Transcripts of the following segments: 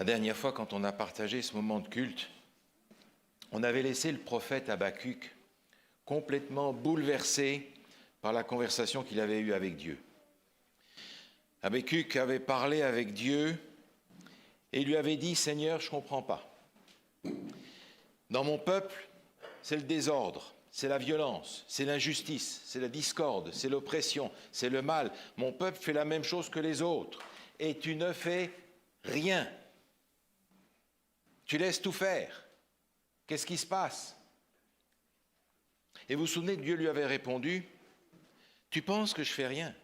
dernière fois, quand on a partagé ce moment de culte, on avait laissé le prophète Habacuc complètement bouleversé par la conversation qu'il avait eue avec Dieu. Habacuc avait parlé avec Dieu et lui avait dit « Seigneur, je ne comprends pas. Dans mon peuple, c'est le désordre, c'est la violence, c'est l'injustice, c'est la discorde, c'est l'oppression, c'est le mal. Mon peuple fait la même chose que les autres et tu ne fais rien. Tu laisses tout faire. Qu'est-ce qui se passe ?» Et vous vous souvenez, Dieu lui avait répondu « Tu penses que je fais rien.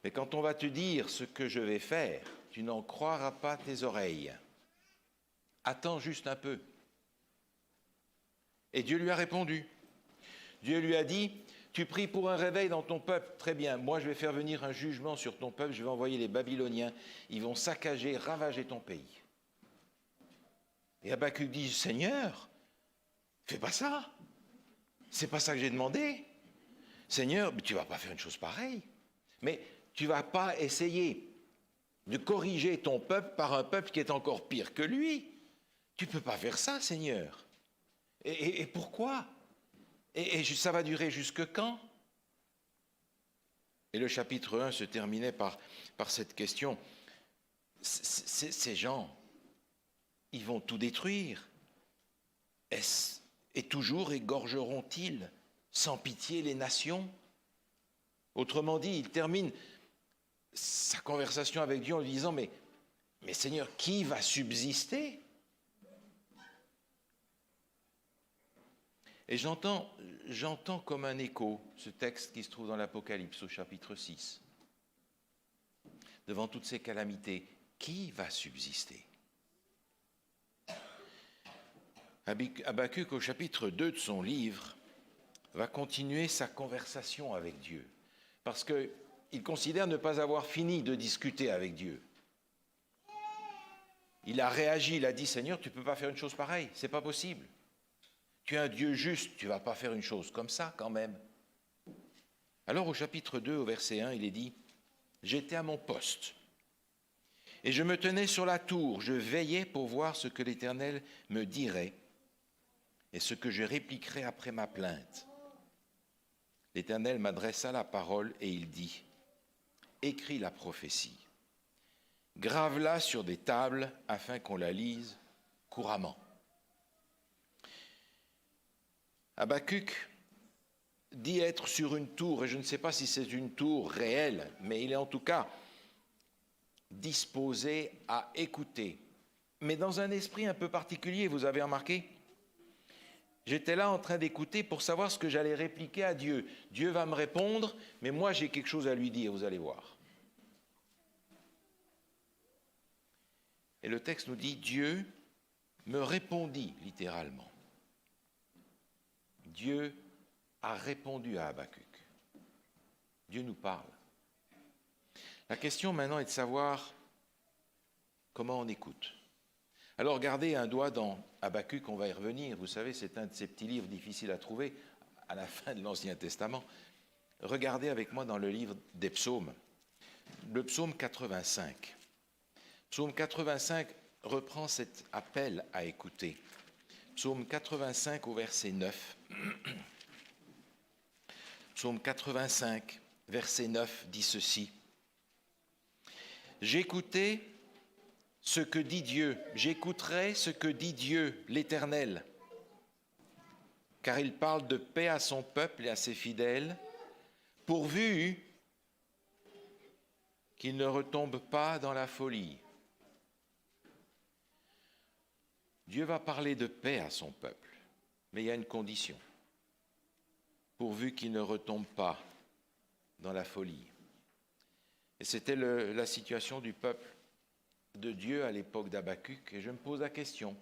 Mais quand on va te dire ce que je vais faire, tu n'en croiras pas tes oreilles. Attends juste un peu. » Et Dieu lui a répondu. Dieu lui a dit « Tu pries pour un réveil dans ton peuple, très bien. Moi, je vais faire venir un jugement sur ton peuple. Je vais envoyer les Babyloniens. Ils vont saccager, ravager ton pays. » Et Habacuc dit « Seigneur, fais pas ça. C'est pas ça que j'ai demandé. Seigneur, tu vas pas faire une chose pareille. Mais tu vas pas essayer de corriger ton peuple par un peuple qui est encore pire que lui. Tu peux pas faire ça, Seigneur. Et pourquoi ? Et ça va durer jusque quand ? Et le chapitre 1 se terminait par cette question. Ces gens, ils vont tout détruire. Et toujours égorgeront-ils sans pitié les nations ? Autrement dit, il termine sa conversation avec Dieu en lui disant « Mais Seigneur, qui va subsister ?» Et j'entends comme un écho ce texte qui se trouve dans l'Apocalypse au chapitre 6. Devant toutes ces calamités, qui va subsister ? Habacuc, au chapitre 2 de son livre, va continuer sa conversation avec Dieu, parce qu'il considère ne pas avoir fini de discuter avec Dieu. Il a réagi, il a dit « Seigneur, tu ne peux pas faire une chose pareille, c'est pas possible. Tu es un Dieu juste, tu ne vas pas faire une chose comme ça quand même. » Alors au chapitre 2, au verset 1, il est dit « J'étais à mon poste, et je me tenais sur la tour, je veillais pour voir ce que l'Éternel me dirait, et ce que je répliquerai après ma plainte. L'Éternel m'adressa la parole et il dit, « Écris la prophétie, grave-la sur des tables afin qu'on la lise couramment. » Habacuc dit être sur une tour, et je ne sais pas si c'est une tour réelle, mais il est en tout cas disposé à écouter, mais dans un esprit un peu particulier, vous avez remarqué ? J'étais là en train d'écouter pour savoir ce que j'allais répliquer à Dieu. Dieu va me répondre, mais moi j'ai quelque chose à lui dire, vous allez voir. Et le texte nous dit, Dieu me répondit littéralement. Dieu a répondu à Habacuc. Dieu nous parle. La question maintenant est de savoir comment on écoute. Alors gardez un doigt dans Habacuc, on va y revenir. Vous savez, c'est un de ces petits livres difficiles à trouver à la fin de l'Ancien Testament. Regardez avec moi dans le livre des psaumes, le psaume 85. Psaume 85 reprend cet appel à écouter. Psaume 85 au verset 9. Psaume 85, verset 9 dit ceci. « J'écoutais ce que dit Dieu, j'écouterai ce que dit Dieu, l'Éternel, car il parle de paix à son peuple et à ses fidèles, pourvu qu'il ne retombe pas dans la folie. » Dieu va parler de paix à son peuple, mais il y a une condition, pourvu qu'il ne retombe pas dans la folie. Et c'était la situation du peuple de Dieu à l'époque d'Habacuc, et je me pose la question,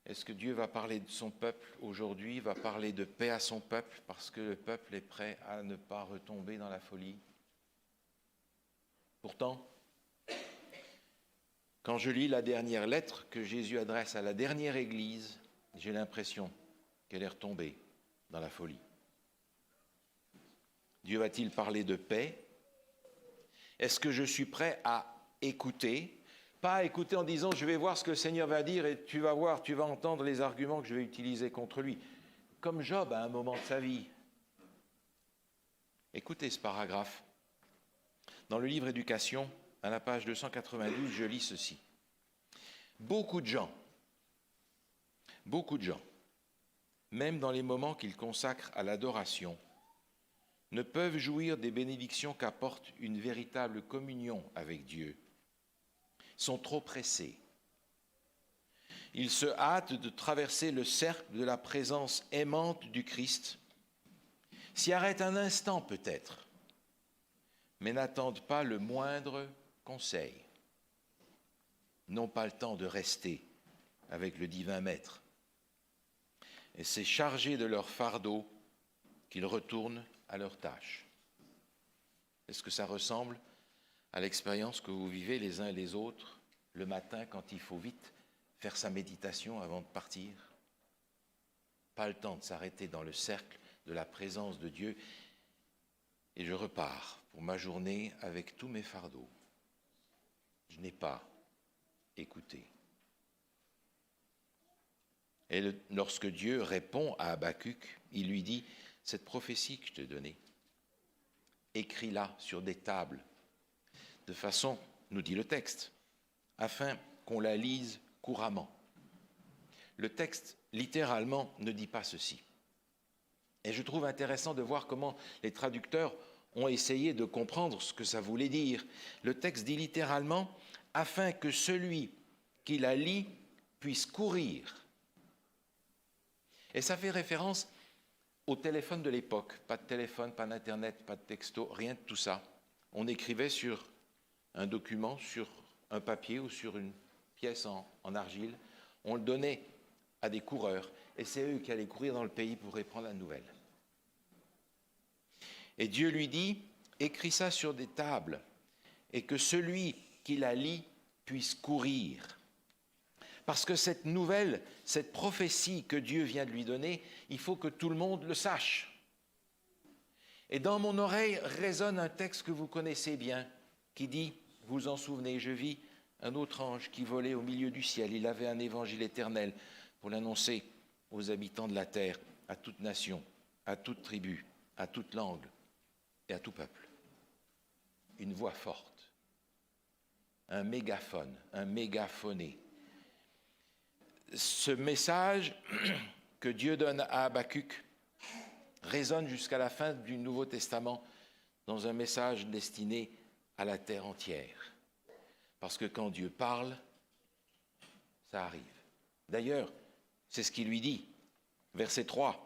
est-ce que Dieu va parler de son peuple aujourd'hui, va parler de paix à son peuple, parce que le peuple est prêt à ne pas retomber dans la folie? Pourtant, quand je lis la dernière lettre que Jésus adresse à la dernière église, j'ai l'impression qu'elle est retombée dans la folie. Dieu va-t-il parler de paix? Est-ce que je suis prêt à écouter, pas écouter en disant je vais voir ce que le Seigneur va dire et tu vas voir, tu vas entendre les arguments que je vais utiliser contre lui. Comme Job à un moment de sa vie. Écoutez ce paragraphe. Dans le livre Éducation, à la page 292, je lis ceci. Beaucoup de gens, même dans les moments qu'ils consacrent à l'adoration, ne peuvent jouir des bénédictions qu'apporte une véritable communion avec Dieu. Ils sont trop pressés. Ils se hâtent de traverser le cercle de la présence aimante du Christ, s'y arrêtent un instant peut-être, mais n'attendent pas le moindre conseil. N'ont pas le temps de rester avec le divin Maître. Et c'est chargé de leur fardeau qu'ils retournent à leur tâche. Est-ce que ça ressemble à l'expérience que vous vivez les uns et les autres le matin quand il faut vite faire sa méditation avant de partir? Pas le temps de s'arrêter dans le cercle de la présence de Dieu et je repars pour ma journée avec tous mes fardeaux. Je n'ai pas écouté. Et lorsque Dieu répond à Habacuc, il lui dit « Cette prophétie que je t'ai donnée, écris-la sur des tables, de façon, nous dit le texte, afin qu'on la lise couramment. » Le texte, littéralement, ne dit pas ceci. Et je trouve intéressant de voir comment les traducteurs ont essayé de comprendre ce que ça voulait dire. Le texte dit littéralement « afin que celui qui la lit puisse courir ». Et ça fait référence au téléphone de l'époque. Pas de téléphone, pas d'internet, pas de texto, rien de tout ça. On écrivait sur un document, sur un papier ou sur une pièce en argile. On le donnait à des coureurs. Et c'est eux qui allaient courir dans le pays pour reprendre la nouvelle. Et Dieu lui dit, écris ça sur des tables et que celui qui la lit puisse courir. Parce que cette nouvelle, cette prophétie que Dieu vient de lui donner, il faut que tout le monde le sache. Et dans mon oreille résonne un texte que vous connaissez bien, qui dit, vous vous en souvenez, je vis un autre ange qui volait au milieu du ciel. Il avait un évangile éternel pour l'annoncer aux habitants de la terre, à toute nation, à toute tribu, à toute langue et à tout peuple. Une voix forte, un mégaphone, un mégaphoné. Ce message que Dieu donne à Habacuc résonne jusqu'à la fin du Nouveau Testament dans un message destiné à la terre entière. Parce que quand Dieu parle, ça arrive. D'ailleurs, c'est ce qu'il lui dit, verset 3.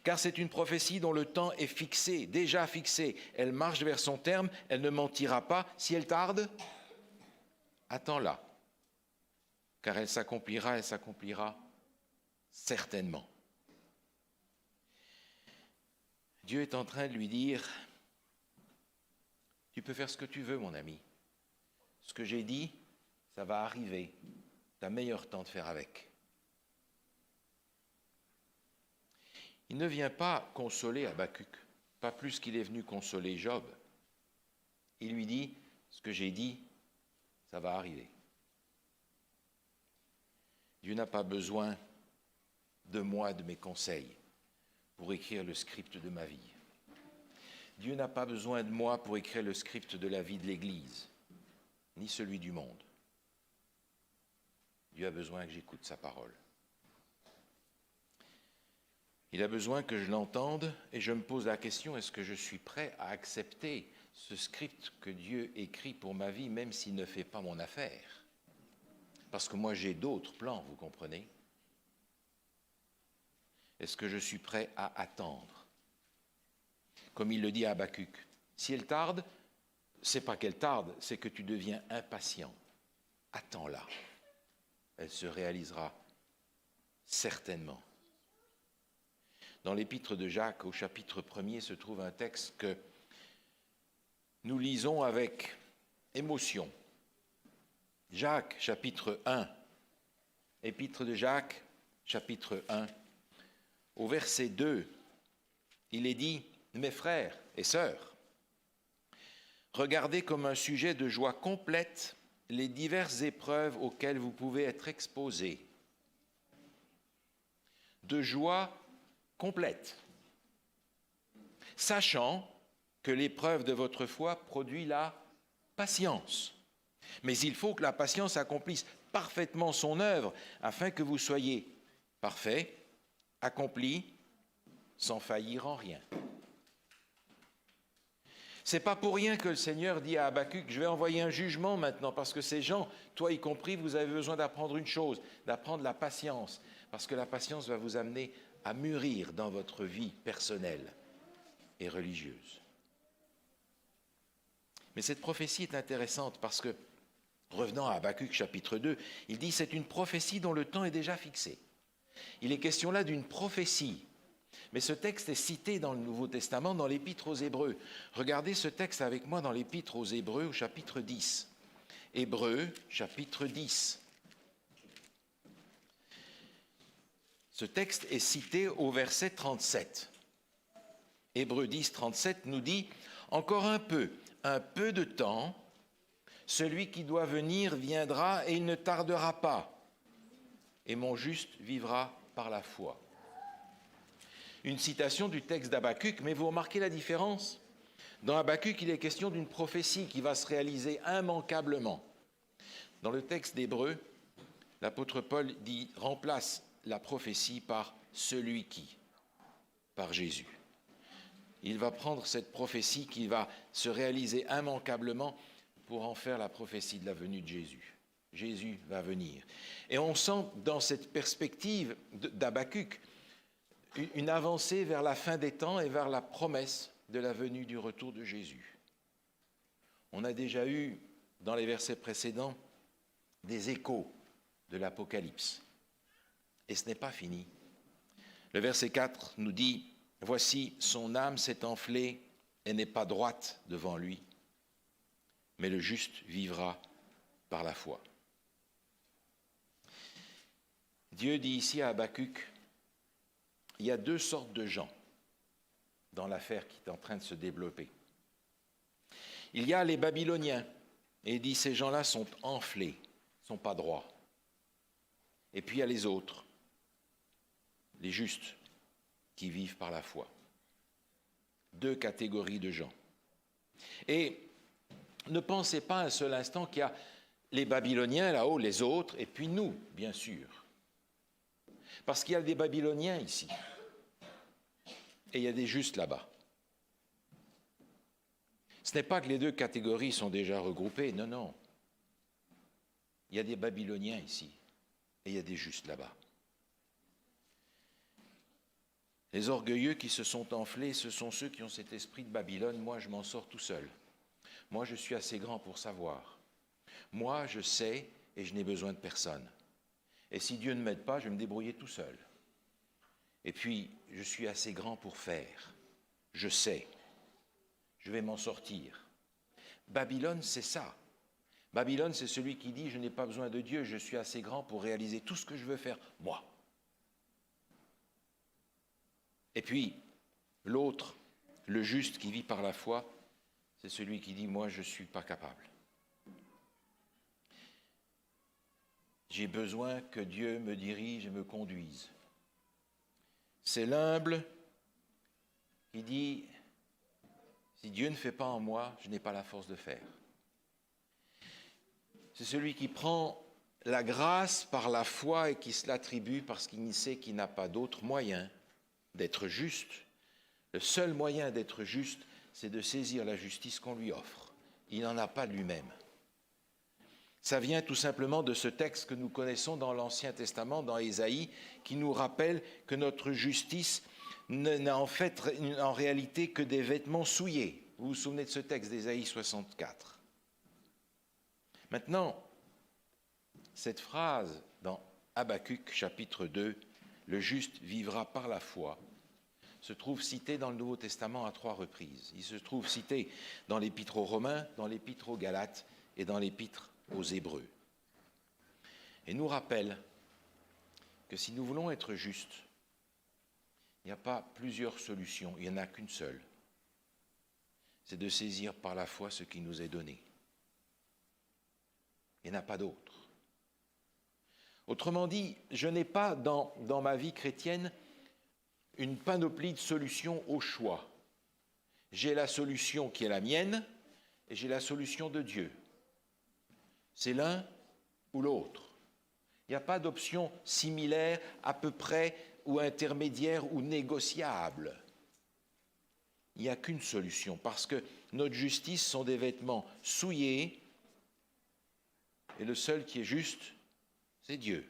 Car c'est une prophétie dont le temps est fixé, déjà fixé. Elle marche vers son terme, elle ne mentira pas. Si elle tarde, attends-la. Car elle s'accomplira certainement. Dieu est en train de lui dire, tu peux faire ce que tu veux, mon ami. Ce que j'ai dit, ça va arriver. Tu as meilleur temps de faire avec. Il ne vient pas consoler Habacuc, pas plus qu'il est venu consoler Job. Il lui dit, ce que j'ai dit, ça va arriver. Dieu n'a pas besoin de moi, de mes conseils, pour écrire le script de ma vie. Dieu n'a pas besoin de moi pour écrire le script de la vie de l'Église, ni celui du monde. Dieu a besoin que j'écoute sa parole. Il a besoin que je l'entende et je me pose la question, est-ce que je suis prêt à accepter ce script que Dieu écrit pour ma vie, même s'il ne fait pas mon affaire ? Parce que moi, j'ai d'autres plans, vous comprenez ? Est-ce que je suis prêt à attendre ? Comme il le dit à Habacuc, si elle tarde, c'est pas qu'elle tarde, c'est que tu deviens impatient. Attends-la. Elle se réalisera certainement. Dans l'épître de Jacques, au chapitre 1er, se trouve un texte que nous lisons avec émotion. Jacques, chapitre 1, épître de Jacques, chapitre 1, au verset 2, il est dit « Mes frères et sœurs, regardez comme un sujet de joie complète les diverses épreuves auxquelles vous pouvez être exposés. De joie complète, sachant que l'épreuve de votre foi produit la patience. Mais il faut que la patience accomplisse parfaitement son œuvre, afin que vous soyez parfaits, accomplis, sans faillir en rien. C'est pas pour rien que le Seigneur dit à Habacuc, je vais envoyer un jugement maintenant, parce que ces gens, toi y compris, vous avez besoin d'apprendre une chose, d'apprendre la patience, parce que la patience va vous amener à mûrir dans votre vie personnelle et religieuse. Mais cette prophétie est intéressante parce que, revenant à Habacuc chapitre 2, il dit c'est une prophétie dont le temps est déjà fixé. Il est question là d'une prophétie. Mais ce texte est cité dans le Nouveau Testament, dans l'Épître aux Hébreux. Regardez ce texte avec moi dans l'Épître aux Hébreux, au chapitre 10. Hébreux, chapitre 10. Ce texte est cité au verset 37. Hébreux 10, 37 nous dit « Encore un peu de temps, celui qui doit venir viendra et il ne tardera pas, et mon juste vivra par la foi. » Une citation du texte d'Habacuc, mais vous remarquez la différence ? Dans Habacuc, il est question d'une prophétie qui va se réaliser immanquablement. Dans le texte d'Hébreux, l'apôtre Paul dit « remplace la prophétie par celui qui », par Jésus. Il va prendre cette prophétie qui va se réaliser immanquablement pour en faire la prophétie de la venue de Jésus. Jésus va venir. Et on sent dans cette perspective d'Habacuc une avancée vers la fin des temps et vers la promesse de la venue du retour de Jésus. On a déjà eu, dans les versets précédents, des échos de l'Apocalypse. Et ce n'est pas fini. Le verset 4 nous dit « Voici, son âme s'est enflée et n'est pas droite devant lui, mais le juste vivra par la foi. » Dieu dit ici à Habacuc, il y a deux sortes de gens dans l'affaire qui est en train de se développer. Il y a les Babyloniens, et il dit ces gens-là sont enflés, ne sont pas droits. Et puis il y a les autres, les justes, qui vivent par la foi. Deux catégories de gens. Et ne pensez pas un seul instant qu'il y a les Babyloniens là-haut, les autres, et puis nous, bien sûr. Parce qu'il y a des Babyloniens ici, et il y a des justes là-bas. Ce n'est pas que les deux catégories sont déjà regroupées, non, non. Il y a des Babyloniens ici, et il y a des justes là-bas. Les orgueilleux qui se sont enflés, ce sont ceux qui ont cet esprit de Babylone. Moi, je m'en sors tout seul. Moi, je suis assez grand pour savoir. Moi, je sais et je n'ai besoin de personne. Et si Dieu ne m'aide pas, je vais me débrouiller tout seul. Et puis, je suis assez grand pour faire. Je sais. Je vais m'en sortir. Babylone, c'est ça. Babylone, c'est celui qui dit « Je n'ai pas besoin de Dieu, je suis assez grand pour réaliser tout ce que je veux faire, moi. » Et puis, l'autre, le juste qui vit par la foi, c'est celui qui dit « Moi, je ne suis pas capable. J'ai besoin que Dieu me dirige et me conduise. » C'est l'humble qui dit « Si Dieu ne fait pas en moi, je n'ai pas la force de faire. » C'est celui qui prend la grâce par la foi et qui se l'attribue parce qu'il sait qu'il n'a pas d'autre moyen d'être juste. Le seul moyen d'être juste, c'est de saisir la justice qu'on lui offre. Il n'en a pas de lui-même. Ça vient tout simplement de ce texte que nous connaissons dans l'Ancien Testament, dans Ésaïe, qui nous rappelle que notre justice n'a en réalité que des vêtements souillés. Vous vous souvenez de ce texte d'Ésaïe 64. Maintenant, cette phrase dans Habacuc chapitre 2, « Le juste vivra par la foi », se trouve citée dans le Nouveau Testament à 3 reprises. Il se trouve cité dans l'Épître aux Romains, dans l'Épître aux Galates et dans l'Épître aux Hébreux. Et nous rappelle que si nous voulons être justes, il n'y a pas plusieurs solutions, il n'y en a qu'une seule. c'est de saisir par la foi ce qui nous est donné. Il n'y en a pas d'autre. Autrement dit, je n'ai pas dans ma vie chrétienne une panoplie de solutions au choix. J'ai la solution qui est la mienne et j'ai la solution de Dieu. C'est l'un ou l'autre. Il n'y a pas d'option similaire, à peu près, ou intermédiaire, ou négociable. Il n'y a qu'une solution, parce que notre justice sont des vêtements souillés, et le seul qui est juste, c'est Dieu.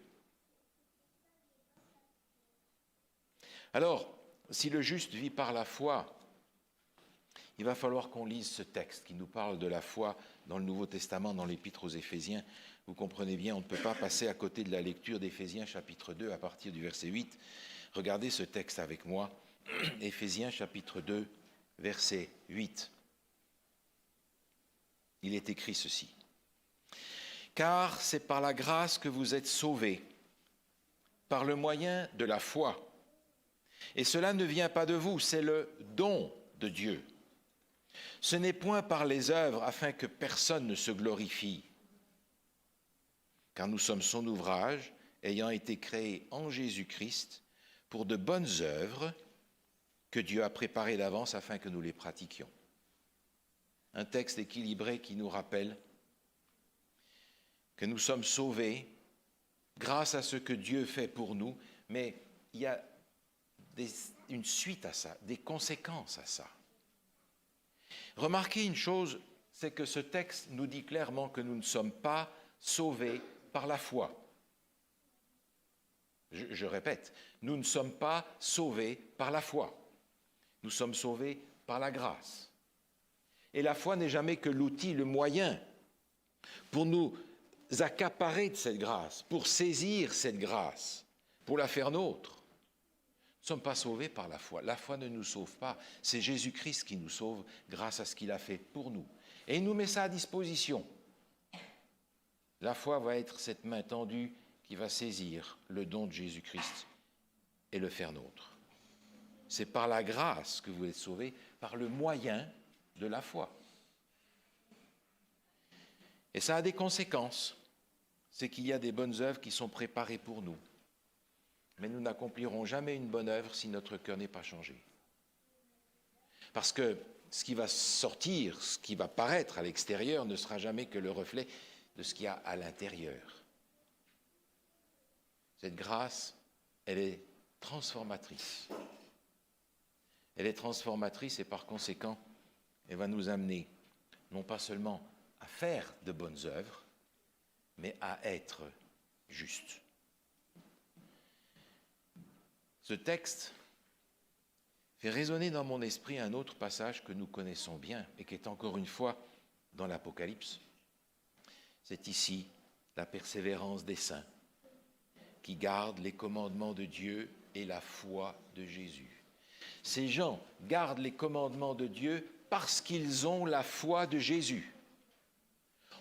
Alors, si le juste vit par la foi, il va falloir qu'on lise ce texte qui nous parle de la foi dans le Nouveau Testament, dans l'Épître aux Éphésiens. Vous comprenez bien, on ne peut pas passer à côté de la lecture d'Éphésiens chapitre 2 à partir du verset 8. Regardez ce texte avec moi, Éphésiens chapitre 2, verset 8. Il est écrit ceci. « Car c'est par la grâce que vous êtes sauvés, par le moyen de la foi. Et cela ne vient pas de vous, c'est le don de Dieu. Ce n'est point par les œuvres afin que personne ne se glorifie, car nous sommes son ouvrage, ayant été créés en Jésus-Christ pour de bonnes œuvres que Dieu a préparées d'avance afin que nous les pratiquions. » Un texte équilibré qui nous rappelle que nous sommes sauvés grâce à ce que Dieu fait pour nous, mais il y a une suite à ça, des conséquences à ça. Remarquez une chose, c'est que ce texte nous dit clairement que nous ne sommes pas sauvés par la foi. Je répète, nous ne sommes pas sauvés par la foi. Nous sommes sauvés par la grâce. Et la foi n'est jamais que l'outil, le moyen pour nous accaparer de cette grâce, pour saisir cette grâce, pour la faire nôtre. Nous ne sommes pas sauvés par la foi. La foi ne nous sauve pas. C'est Jésus-Christ qui nous sauve grâce à ce qu'il a fait pour nous. Et il nous met ça à disposition. La foi va être cette main tendue qui va saisir le don de Jésus-Christ et le faire nôtre. C'est par la grâce que vous êtes sauvés, par le moyen de la foi. Et ça a des conséquences. C'est qu'il y a des bonnes œuvres qui sont préparées pour nous. Mais nous n'accomplirons jamais une bonne œuvre si notre cœur n'est pas changé. Parce que ce qui va sortir, ce qui va paraître à l'extérieur ne sera jamais que le reflet de ce qu'il y a à l'intérieur. Cette grâce, elle est transformatrice. Elle est transformatrice et par conséquent, elle va nous amener non pas seulement à faire de bonnes œuvres, mais à être justes. Ce texte fait résonner dans mon esprit un autre passage que nous connaissons bien et qui est encore une fois dans l'Apocalypse. C'est ici la persévérance des saints qui gardent les commandements de Dieu et la foi de Jésus. Ces gens gardent les commandements de Dieu parce qu'ils ont la foi de Jésus.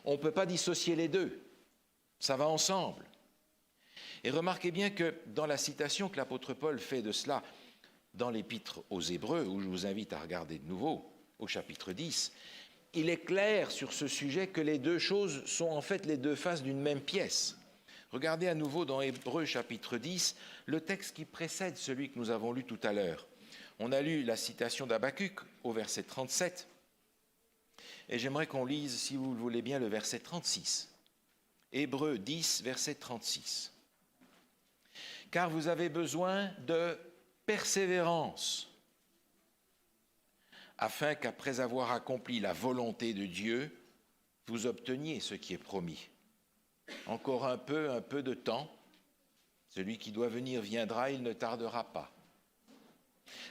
On ne peut pas dissocier les deux, ça va ensemble. Et remarquez bien que dans la citation que l'apôtre Paul fait de cela dans l'épître aux Hébreux, où je vous invite à regarder de nouveau, au chapitre 10, il est clair sur ce sujet que les deux choses sont en fait les deux faces d'une même pièce. Regardez à nouveau dans Hébreux chapitre 10, le texte qui précède celui que nous avons lu tout à l'heure. On a lu la citation d'Habacuc au verset 37, et j'aimerais qu'on lise, si vous le voulez bien, le verset 36. Hébreux 10, verset 36. « Car vous avez besoin de persévérance, afin qu'après avoir accompli la volonté de Dieu, vous obteniez ce qui est promis. Encore un peu de temps, celui qui doit venir viendra, il ne tardera pas. »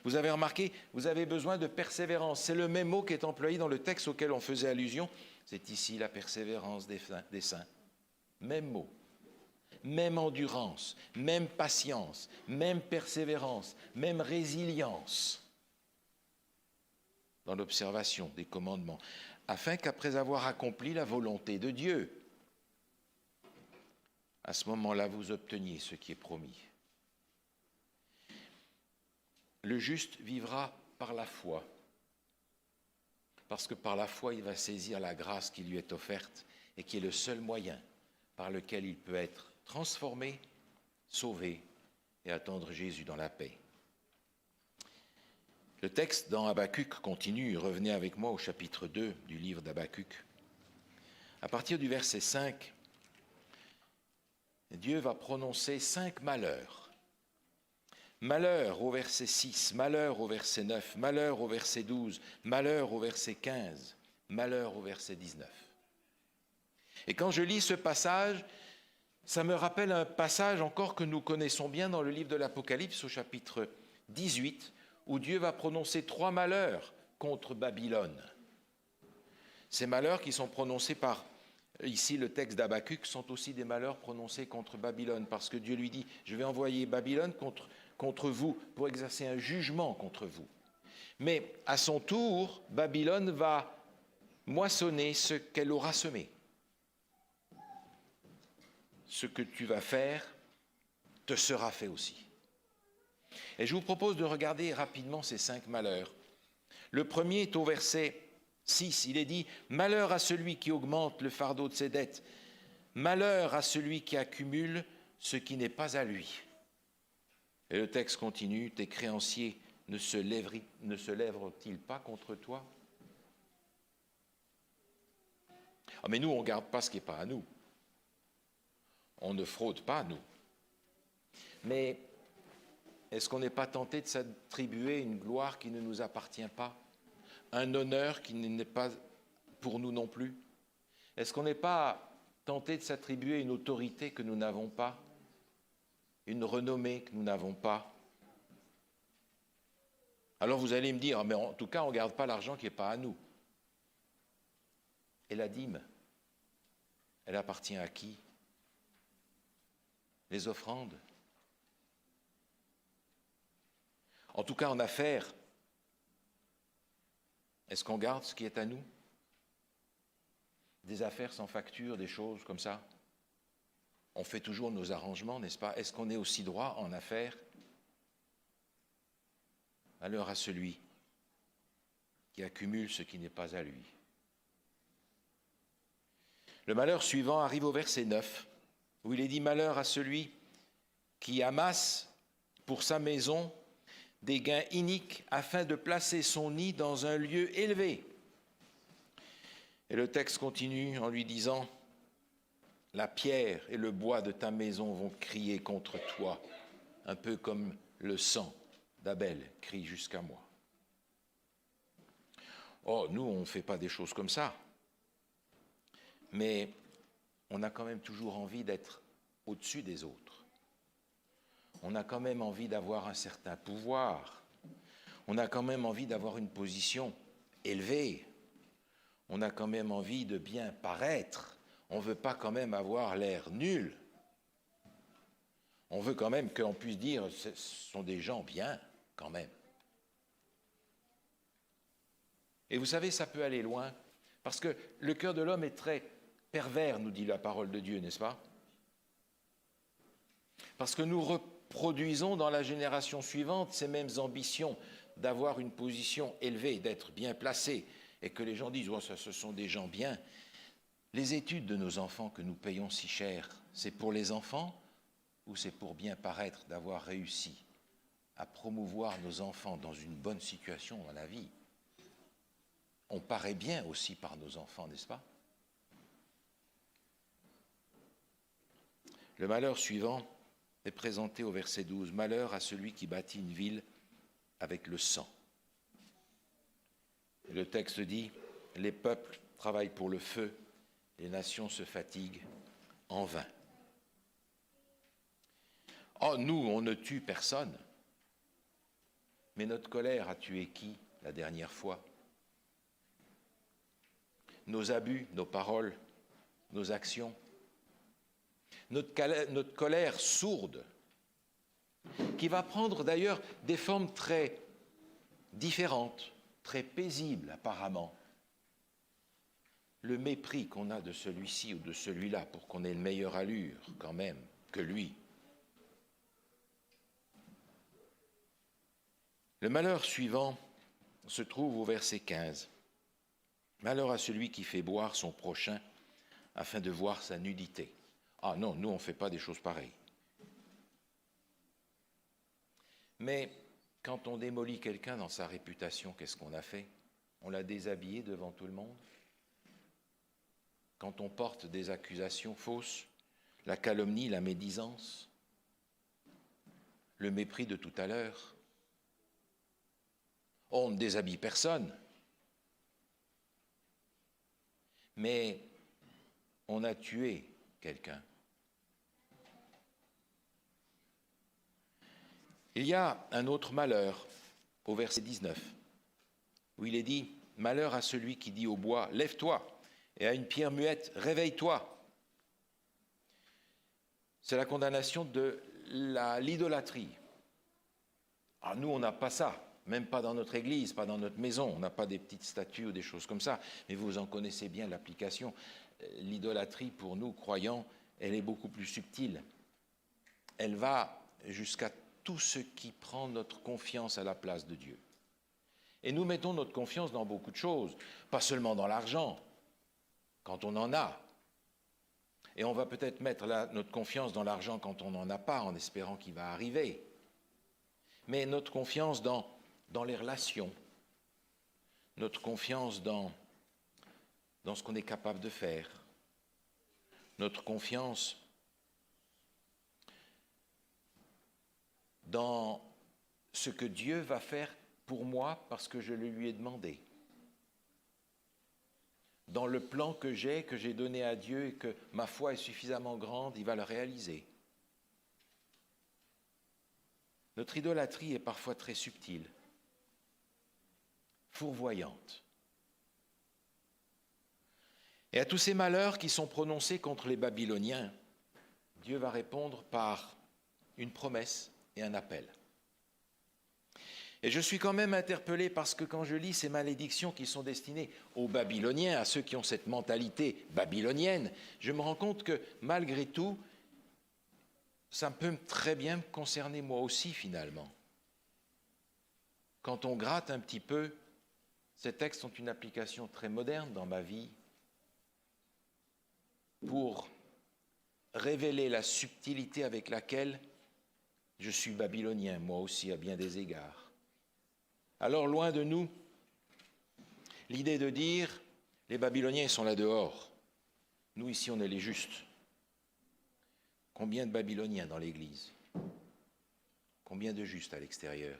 Vous avez remarqué, vous avez besoin de persévérance. C'est le même mot qui est employé dans le texte auquel on faisait allusion. C'est ici la persévérance des saints. Même mot, même endurance, même patience, même persévérance, même résilience dans l'observation des commandements, afin qu'après avoir accompli la volonté de Dieu, à ce moment-là, vous obteniez ce qui est promis. Le juste vivra par la foi parce que par la foi, il va saisir la grâce qui lui est offerte et qui est le seul moyen par lequel il peut être transformé, sauvé et attendre Jésus dans la paix. Le texte dans Habakkuk continue. Revenez avec moi au chapitre 2 du livre d'Habakkuk. À partir du verset 5, Dieu va prononcer 5 malheurs. Malheur au verset 6, malheur au verset 9, malheur au verset 12, malheur au verset 15, malheur au verset 19. Et quand je lis ce passage, ça me rappelle un passage encore que nous connaissons bien dans le livre de l'Apocalypse au chapitre 18, où Dieu va prononcer 3 malheurs contre Babylone. Ces malheurs qui sont prononcés par, ici le texte d'Habakkuk, sont aussi des malheurs prononcés contre Babylone, parce que Dieu lui dit, je vais envoyer Babylone contre vous pour exercer un jugement contre vous. Mais à son tour, Babylone va moissonner ce qu'elle aura semé. Ce que tu vas faire te sera fait aussi. Et je vous propose de regarder rapidement ces 5 malheurs. Le premier est au verset 6, il est dit « Malheur à celui qui augmente le fardeau de ses dettes, malheur à celui qui accumule ce qui n'est pas à lui. » Et le texte continue, « Tes créanciers ne se lèveront-ils pas contre toi ?» Ah, mais nous, on ne garde pas ce qui n'est pas à nous. On ne fraude pas, nous. Mais est-ce qu'on n'est pas tenté de s'attribuer une gloire qui ne nous appartient pas? Un honneur qui n'est pas pour nous non plus? Est-ce qu'on n'est pas tenté de s'attribuer une autorité que nous n'avons pas? Une renommée que nous n'avons pas? Alors vous allez me dire, mais en tout cas, on ne garde pas l'argent qui n'est pas à nous. Et la dîme, elle appartient à qui? Les offrandes. En tout cas, en affaires, est-ce qu'on garde ce qui est à nous? Des affaires sans facture, des choses comme ça? On fait toujours nos arrangements, n'est-ce pas? Est-ce qu'on est aussi droit en affaires? Malheur à celui qui accumule ce qui n'est pas à lui. Le malheur suivant arrive au verset 9, où il est dit « Malheur à celui qui amasse pour sa maison des gains iniques afin de placer son nid dans un lieu élevé. » Et le texte continue en lui disant « La pierre et le bois de ta maison vont crier contre toi, un peu comme le sang d'Abel crie jusqu'à moi. » Oh, nous, on ne fait pas des choses comme ça. Mais on a quand même toujours envie d'être au-dessus des autres. On a quand même envie d'avoir un certain pouvoir. On a quand même envie d'avoir une position élevée. On a quand même envie de bien paraître. On ne veut pas quand même avoir l'air nul. On veut quand même qu'on puisse dire ce sont des gens bien, quand même. Et vous savez, ça peut aller loin, parce que le cœur de l'homme est très pervers, nous dit la parole de Dieu, n'est-ce pas? Parce que nous reproduisons dans la génération suivante ces mêmes ambitions d'avoir une position élevée, d'être bien placé, et que les gens disent oh, « ça, ce sont des gens bien ». Les études de nos enfants que nous payons si cher, c'est pour les enfants ou c'est pour bien paraître d'avoir réussi à promouvoir nos enfants dans une bonne situation dans la vie? On paraît bien aussi par nos enfants, n'est-ce pas? Le malheur suivant est présenté au verset 12. « Malheur à celui qui bâtit une ville avec le sang. » Et le texte dit « Les peuples travaillent pour le feu, les nations se fatiguent en vain. » Oh, nous, on ne tue personne. Mais notre colère a tué qui la dernière fois? Nos abus, nos paroles, nos actions. Notre colère sourde, qui va prendre d'ailleurs des formes très différentes, très paisibles apparemment. Le mépris qu'on a de celui-ci ou de celui-là pour qu'on ait une meilleure allure quand même que lui. Le malheur suivant se trouve au verset 15. Malheur à celui qui fait boire son prochain afin de voir sa nudité. Ah non, nous on ne fait pas des choses pareilles. Mais quand on démolit quelqu'un dans sa réputation, qu'est-ce qu'on a fait? On l'a déshabillé devant tout le monde. Quand on porte des accusations fausses, la calomnie, la médisance, le mépris de tout à l'heure, on ne déshabille personne. Mais on a tué quelqu'un. Il y a un autre malheur au verset 19, où il est dit « Malheur à celui qui dit au bois, lève-toi, et à une pierre muette, réveille-toi ». C'est la condamnation de l'idolâtrie. Ah, nous, on n'a pas ça, même pas dans notre église, pas dans notre maison, on n'a pas des petites statues ou des choses comme ça, mais vous en connaissez bien l'application. L'idolâtrie, pour nous, croyants, elle est beaucoup plus subtile. Elle va jusqu'à tout ce qui prend notre confiance à la place de Dieu. Et nous mettons notre confiance dans beaucoup de choses, pas seulement dans l'argent, quand on en a. Et on va peut-être mettre notre confiance dans l'argent quand on n'en a pas, en espérant qu'il va arriver. Mais notre confiance dans les relations, notre confiance dans ce qu'on est capable de faire, notre confiance dans ce que Dieu va faire pour moi parce que je le lui ai demandé. Dans le plan que j'ai donné à Dieu et que ma foi est suffisamment grande, il va le réaliser. Notre idolâtrie est parfois très subtile, fourvoyante. Et à tous ces malheurs qui sont prononcés contre les Babyloniens, Dieu va répondre par une promesse et un appel. Et je suis quand même interpellé parce que quand je lis ces malédictions qui sont destinées aux Babyloniens, à ceux qui ont cette mentalité babylonienne, je me rends compte que malgré tout, ça peut très bien me concerner moi aussi finalement. Quand on gratte un petit peu, ces textes ont une application très moderne dans ma vie pour révéler la subtilité avec laquelle je suis babylonien, moi aussi, à bien des égards. Alors, loin de nous, l'idée de dire « les Babyloniens sont là dehors, nous ici on est les justes ». Combien de Babyloniens dans l'Église? Combien de justes à l'extérieur?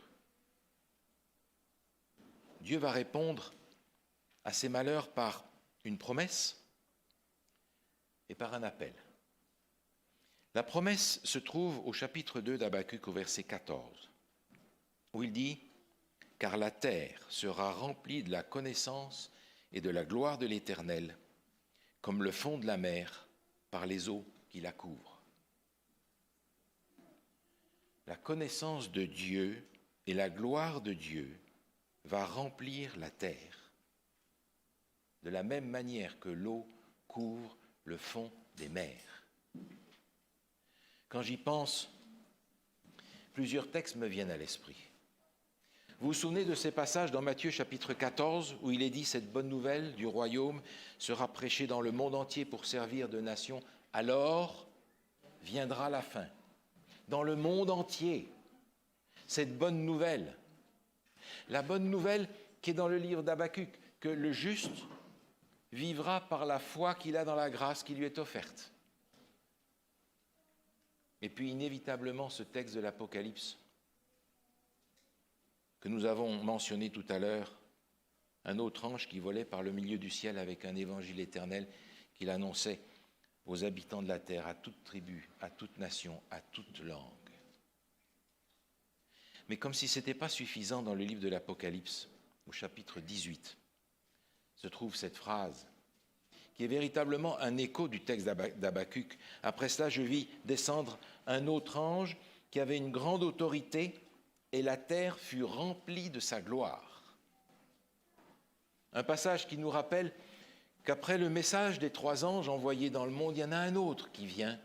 Dieu va répondre à ces malheurs par une promesse et par un appel. La promesse se trouve au chapitre 2 d'Habakkuk au verset 14, où il dit « Car la terre sera remplie de la connaissance et de la gloire de l'Éternel, comme le fond de la mer par les eaux qui la couvrent. » La connaissance de Dieu et la gloire de Dieu va remplir la terre, de la même manière que l'eau couvre le fond des mers. Quand j'y pense, plusieurs textes me viennent à l'esprit. Vous vous souvenez de ces passages dans Matthieu chapitre 14 où il est dit « Cette bonne nouvelle du royaume sera prêchée dans le monde entier pour servir de nation, alors viendra la fin. » Dans le monde entier, cette bonne nouvelle, la bonne nouvelle qui est dans le livre d'Habakkuk, que le juste vivra par la foi qu'il a dans la grâce qui lui est offerte. Et puis inévitablement ce texte de l'Apocalypse que nous avons mentionné tout à l'heure, un autre ange qui volait par le milieu du ciel avec un évangile éternel qu'il annonçait aux habitants de la terre, à toute tribu, à toute nation, à toute langue. Mais comme si ce n'était pas suffisant, dans le livre de l'Apocalypse, au chapitre 18, se trouve cette phrase qui est véritablement un écho du texte d'Habakkuk. Après cela, je vis descendre un autre ange qui avait une grande autorité et la terre fut remplie de sa gloire. Un passage qui nous rappelle qu'après le message des 3 anges envoyés dans le monde, il y en a un autre qui vient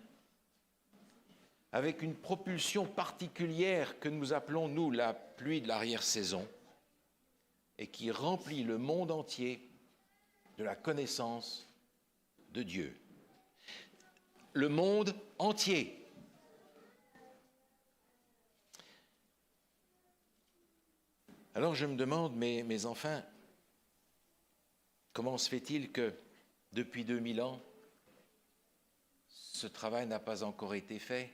avec une propulsion particulière que nous appelons, nous, la pluie de l'arrière-saison, et qui remplit le monde entier de la connaissance de Dieu. Le monde entier. Alors je me demande, mais enfin, comment se fait-il que depuis 2000 ans, ce travail n'a pas encore été fait?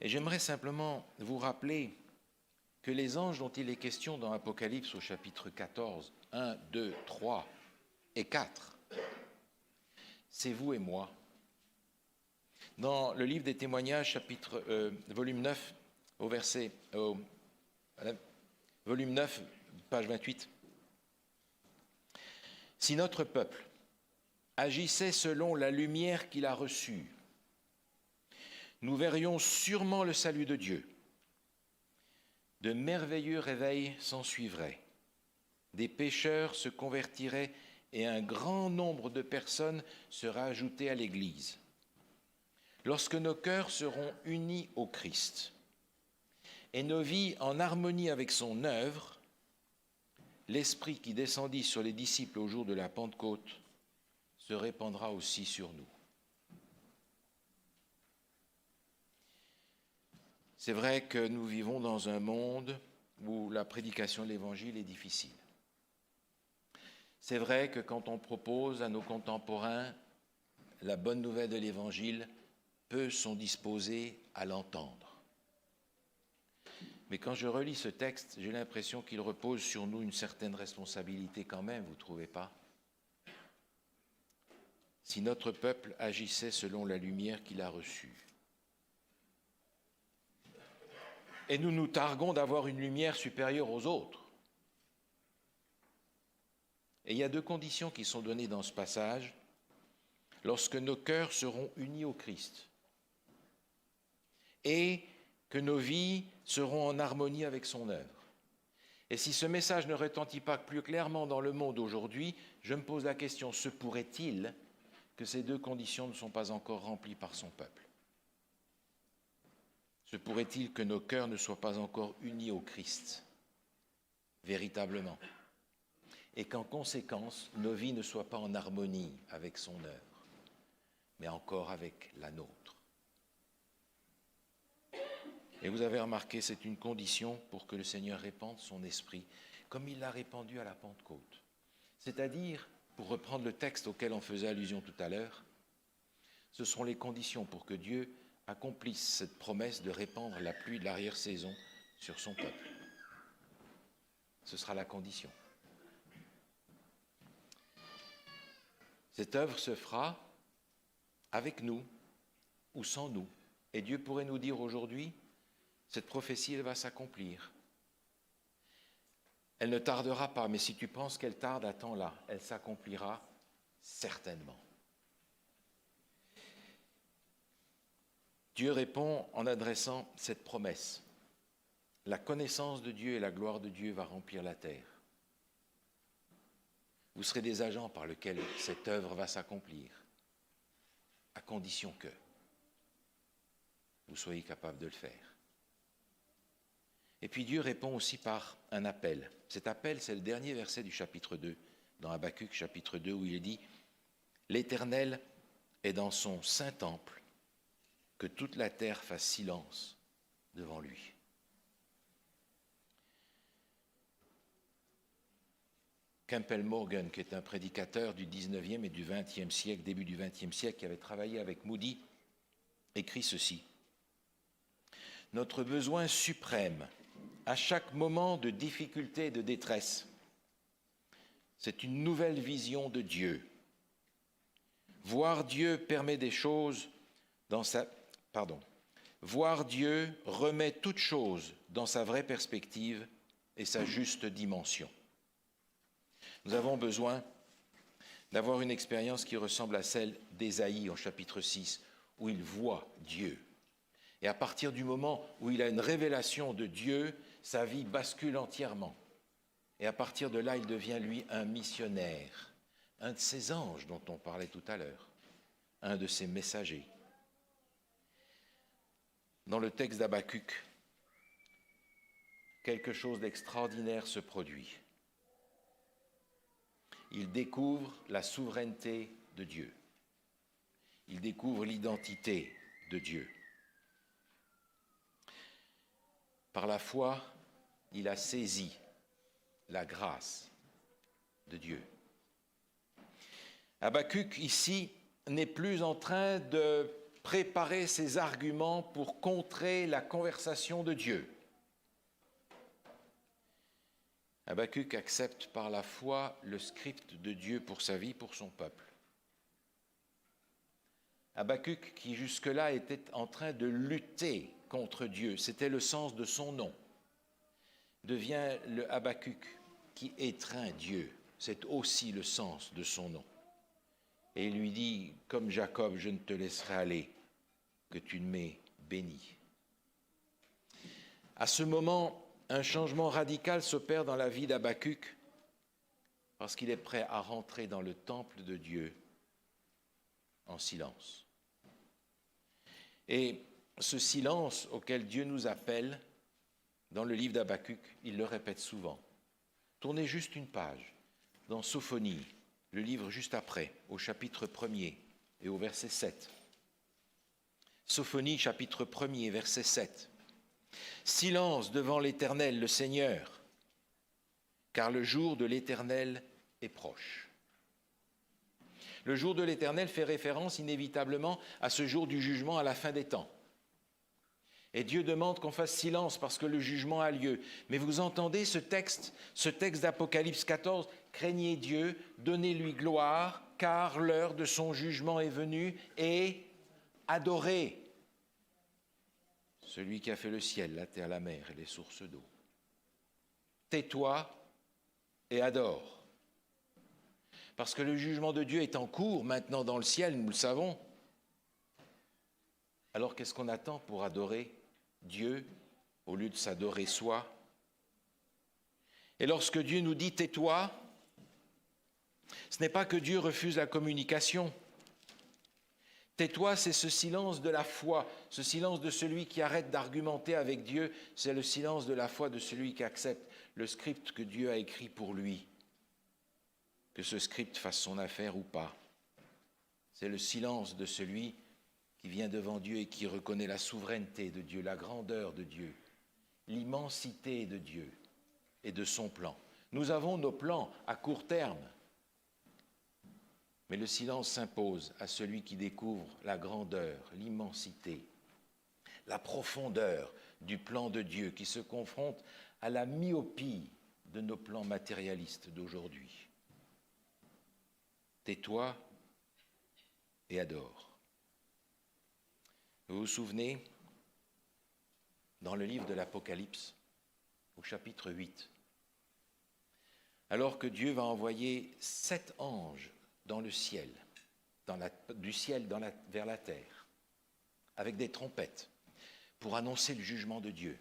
Et j'aimerais simplement vous rappeler que les anges dont il est question dans Apocalypse au chapitre 14, 1, 2, 3 et 4, c'est vous et moi. Dans le livre des témoignages, volume 9, volume 9, page 28, si notre peuple agissait selon la lumière qu'il a reçue, nous verrions sûrement le salut de Dieu. De merveilleux réveils s'ensuivraient. Des pécheurs se convertiraient et un grand nombre de personnes seraient ajoutées à l'Église. Lorsque nos cœurs seront unis au Christ et nos vies en harmonie avec son œuvre, l'Esprit qui descendit sur les disciples au jour de la Pentecôte se répandra aussi sur nous. C'est vrai que nous vivons dans un monde où la prédication de l'Évangile est difficile. C'est vrai que quand on propose à nos contemporains la bonne nouvelle de l'Évangile, peu sont disposés à l'entendre. Mais quand je relis ce texte, j'ai l'impression qu'il repose sur nous une certaine responsabilité quand même, vous ne trouvez pas? Si notre peuple agissait selon la lumière qu'il a reçue. Et nous nous targuons d'avoir une lumière supérieure aux autres. Et il y a deux conditions qui sont données dans ce passage. Lorsque nos cœurs seront unis au Christ et que nos vies seront en harmonie avec son œuvre. Et si ce message ne retentit pas plus clairement dans le monde aujourd'hui, je me pose la question, se pourrait-il que ces deux conditions ne sont pas encore remplies par son peuple? Se pourrait-il que nos cœurs ne soient pas encore unis au Christ, véritablement, et qu'en conséquence, nos vies ne soient pas en harmonie avec son œuvre, mais encore avec la nôtre? Et vous avez remarqué, c'est une condition pour que le Seigneur répande son esprit, comme il l'a répandu à la Pentecôte. C'est-à-dire, pour reprendre le texte auquel on faisait allusion tout à l'heure, ce sont les conditions pour que Dieu accomplisse cette promesse de répandre la pluie de l'arrière-saison sur son peuple. Ce sera la condition. Cette œuvre se fera avec nous ou sans nous. Et Dieu pourrait nous dire aujourd'hui, cette prophétie, elle va s'accomplir. Elle ne tardera pas, mais si tu penses qu'elle tarde, attends-la, elle s'accomplira certainement. Dieu répond en adressant cette promesse. La connaissance de Dieu et la gloire de Dieu va remplir la terre. Vous serez des agents par lesquels cette œuvre va s'accomplir, à condition que vous soyez capables de le faire. Et puis Dieu répond aussi par un appel. Cet appel, c'est le dernier verset du chapitre 2, dans Habacuc chapitre 2, où il est dit « L'Éternel est dans son saint temple, que toute la terre fasse silence devant lui. » Campbell Morgan, qui est un prédicateur du 19e et du 20e siècle, début du 20e siècle, qui avait travaillé avec Moody, écrit ceci. « Notre besoin suprême, à chaque moment de difficulté et de détresse, c'est une nouvelle vision de Dieu. Voir Dieu permet des choses dans sa... Voir Dieu remet toute chose dans sa vraie perspective et sa juste dimension. Nous avons besoin d'avoir une expérience qui ressemble à celle d'Ésaïe en chapitre 6, où il voit Dieu. Et à partir du moment où il a une révélation de Dieu, sa vie bascule entièrement. Et à partir de là, il devient, lui, un missionnaire, un de ces anges dont on parlait tout à l'heure, un de ces messagers. Dans le texte d'Habacuc, quelque chose d'extraordinaire se produit. il découvre la souveraineté de Dieu. Il découvre l'identité de Dieu. Par la foi, il a saisi la grâce de Dieu. Habakkuk, ici, n'est plus en train de préparer ses arguments pour contrer la conversation de Dieu. Habakkuk accepte par la foi le script de Dieu pour sa vie, pour son peuple. Habakkuk, qui jusque-là était en train de lutter contre Dieu, c'était le sens de son nom, devient le Habakkuk qui étreint Dieu. C'est aussi le sens de son nom. Et il lui dit, comme Jacob, je ne te laisserai aller, que tu ne m'aies béni. À ce moment, un changement radical s'opère dans la vie d'Habakkuk, parce qu'il est prêt à rentrer dans le temple de Dieu en silence. Et ce silence auquel Dieu nous appelle, dans le livre d'Habakkuk, il le répète souvent. Tournez juste une page, dans Sophonie, le livre juste après, au chapitre 1er et au verset 7. Sophonie, chapitre 1er, verset 7. Silence devant l'Éternel, le Seigneur, car le jour de l'Éternel est proche. Le jour de l'Éternel fait référence inévitablement à ce jour du jugement à la fin des temps. Et Dieu demande qu'on fasse silence parce que le jugement a lieu. Mais vous entendez ce texte d'Apocalypse 14, « Craignez Dieu, donnez-lui gloire, car l'heure de son jugement est venue, et adorez celui qui a fait le ciel, la terre, la mer et les sources d'eau. Tais-toi et adore. » Parce que le jugement de Dieu est en cours maintenant dans le ciel, nous le savons. Alors qu'est-ce qu'on attend pour adorer Dieu au lieu de s'adorer soi? Et lorsque Dieu nous dit « tais-toi », ce n'est pas que Dieu refuse la communication. Tais-toi, c'est ce silence de la foi, ce silence de celui qui arrête d'argumenter avec Dieu, c'est le silence de la foi de celui qui accepte le script que Dieu a écrit pour lui. Que ce script fasse son affaire ou pas. C'est le silence de celui qui vient devant Dieu et qui reconnaît la souveraineté de Dieu, la grandeur de Dieu, l'immensité de Dieu et de son plan. Nous avons nos plans à court terme, mais le silence s'impose à celui qui découvre la grandeur, l'immensité, la profondeur du plan de Dieu, qui se confronte à la myopie de nos plans matérialistes d'aujourd'hui. Tais-toi et adore. Vous vous souvenez, dans le livre de l'Apocalypse, au chapitre 8, alors que Dieu va envoyer 7 anges dans le ciel, du ciel vers la terre, avec des trompettes, pour annoncer le jugement de Dieu.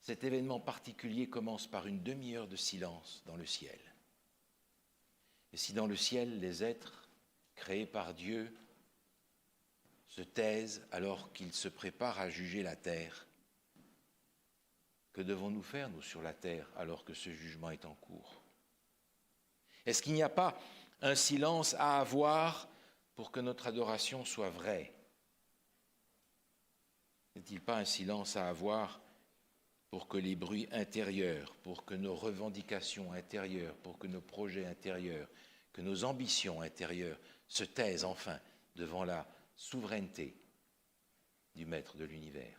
Cet événement particulier commence par une demi-heure de silence dans le ciel. Et si dans le ciel, les êtres créés par Dieu se taisent alors qu'ils se préparent à juger la terre, que devons-nous faire, nous, sur la terre, alors que ce jugement est en cours? Est-ce qu'il n'y a pas un silence à avoir pour que notre adoration soit vraie? N'est-il pas un silence à avoir pour que les bruits intérieurs, pour que nos revendications intérieures, pour que nos projets intérieurs, que nos ambitions intérieures se taisent enfin devant la souveraineté du Maître de l'univers?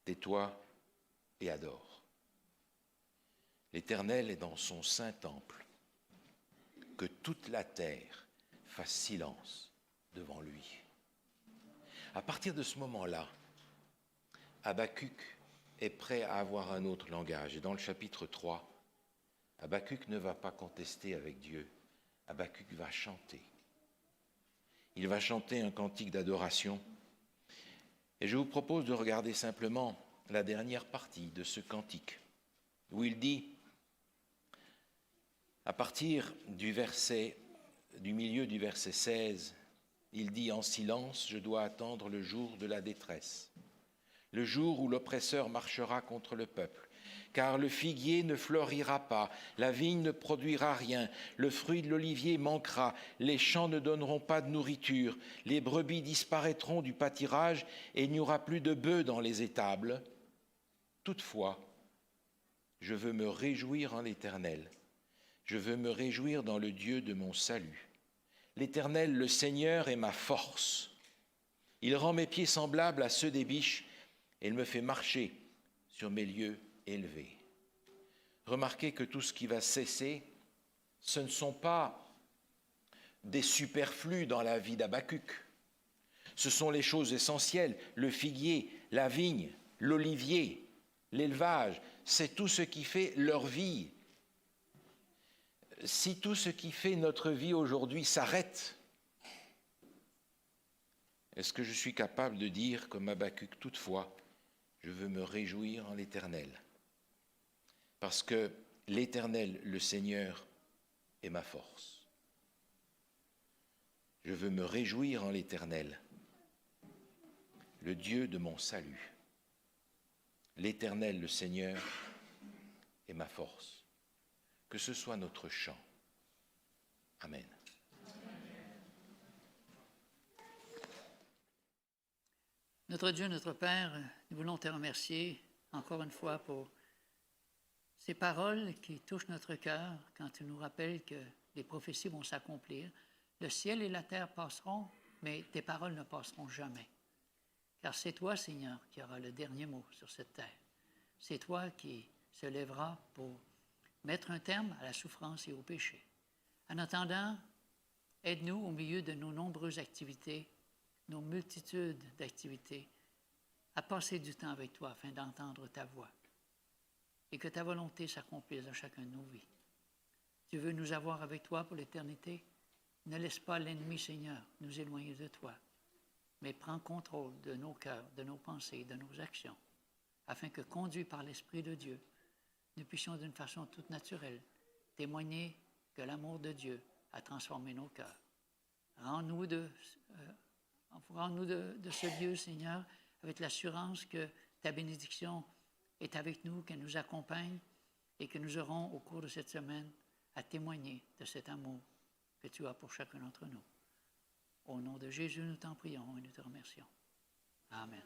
Tais-toi et adore. L'Éternel est dans son saint temple. Que toute la terre fasse silence devant lui. À partir de ce moment-là, Habakkuk est prêt à avoir un autre langage. Et dans le chapitre 3, Habakkuk ne va pas contester avec Dieu. Habakkuk va chanter. Il va chanter un cantique d'adoration. Et je vous propose de regarder simplement la dernière partie de ce cantique, où il dit, à partir du milieu du verset 16, il dit « En silence, je dois attendre le jour de la détresse, le jour où l'oppresseur marchera contre le peuple Car le figuier ne fleurira pas, la vigne ne produira rien, le fruit de l'olivier manquera, les champs ne donneront pas de nourriture, les brebis disparaîtront du pâturage et il n'y aura plus de bœufs dans les étables. Toutefois, je veux me réjouir en l'Éternel. Je veux me réjouir dans le Dieu de mon salut. L'Éternel, le Seigneur, est ma force. Il rend mes pieds semblables à ceux des biches et il me fait marcher sur mes lieux élevés. Remarquez que tout ce qui va cesser, ce ne sont pas des superflus dans la vie d'Habacuc. Ce sont les choses essentielles, le figuier, la vigne, l'olivier, l'élevage, c'est tout ce qui fait leur vie. Si tout ce qui fait notre vie aujourd'hui s'arrête, est-ce que je suis capable de dire comme Habacuc, toutefois, je veux me réjouir en l'Éternel? Parce que l'Éternel, le Seigneur, est ma force. Je veux me réjouir en l'Éternel, le Dieu de mon salut. L'Éternel, le Seigneur, est ma force. Que ce soit notre chant. Amen. Notre Dieu, notre Père, nous voulons te remercier encore une fois pour ces paroles qui touchent notre cœur quand tu nous rappelles que les prophéties vont s'accomplir. Le ciel et la terre passeront, mais tes paroles ne passeront jamais. Car c'est toi, Seigneur, qui auras le dernier mot sur cette terre. C'est toi qui se lèvera pour mettre un terme à la souffrance et au péché. En attendant, aide-nous au milieu de nos nombreuses activités, nos multitudes d'activités, à passer du temps avec toi afin d'entendre ta voix et que ta volonté s'accomplisse dans chacun de nos vies. Tu veux nous avoir avec toi pour l'éternité? Ne laisse pas l'ennemi, Seigneur, nous éloigner de toi, mais prends contrôle de nos cœurs, de nos pensées, de nos actions, afin que, conduits par l'Esprit de Dieu, nous puissions d'une façon toute naturelle témoigner que l'amour de Dieu a transformé nos cœurs. Rends-nous de ce lieu, Seigneur, avec l'assurance que ta bénédiction est avec nous, qu'elle nous accompagne et que nous aurons au cours de cette semaine à témoigner de cet amour que tu as pour chacun d'entre nous. Au nom de Jésus, nous t'en prions et nous te remercions. Amen.